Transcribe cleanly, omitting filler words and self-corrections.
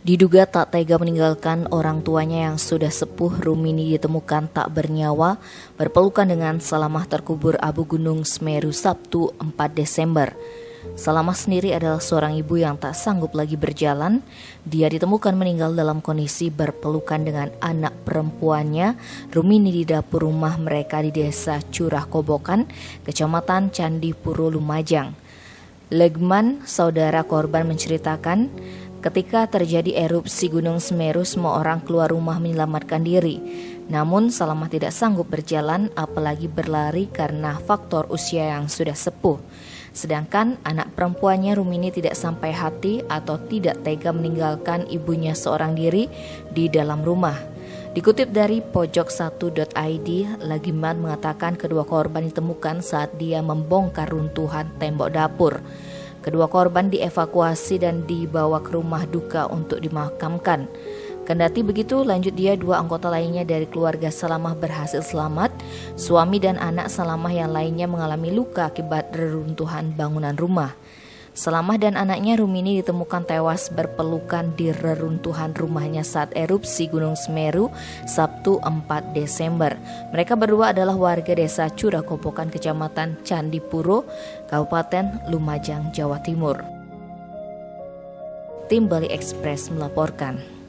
Diduga tak tega meninggalkan orang tuanya yang sudah sepuh, Rumini ditemukan tak bernyawa berpelukan dengan Salamah terkubur Abu Gunung Semeru Sabtu 4 Desember. Salamah sendiri adalah seorang ibu yang tak sanggup lagi berjalan. Dia ditemukan meninggal dalam kondisi berpelukan dengan anak perempuannya, Rumini, di dapur rumah mereka di desa Curah Kobokan, Kecamatan Candipuro, Lumajang. Legman, saudara korban, menceritakan, ketika terjadi erupsi Gunung Semeru, semua orang keluar rumah menyelamatkan diri. Namun Salamah tidak sanggup berjalan, apalagi berlari karena faktor usia yang sudah sepuh. Sedangkan anak perempuannya, Rumini, tidak sampai hati atau tidak tega meninggalkan ibunya seorang diri di dalam rumah. Dikutip dari pojok1.id, Lagiman mengatakan kedua korban ditemukan saat dia membongkar runtuhan tembok dapur. Kedua korban dievakuasi dan dibawa ke rumah duka untuk dimakamkan. Kendati begitu, lanjut dia, dua anggota lainnya dari keluarga Salamah berhasil selamat. Suami dan anak Salamah yang lainnya mengalami luka akibat reruntuhan bangunan rumah. Salamah dan anaknya Rumini ditemukan tewas berpelukan di reruntuhan rumahnya saat erupsi Gunung Semeru Sabtu 4 Desember. Mereka berdua adalah warga desa Curah Kobokan, Kecamatan Candipuro, Kabupaten Lumajang, Jawa Timur. Tim Bali Express melaporkan.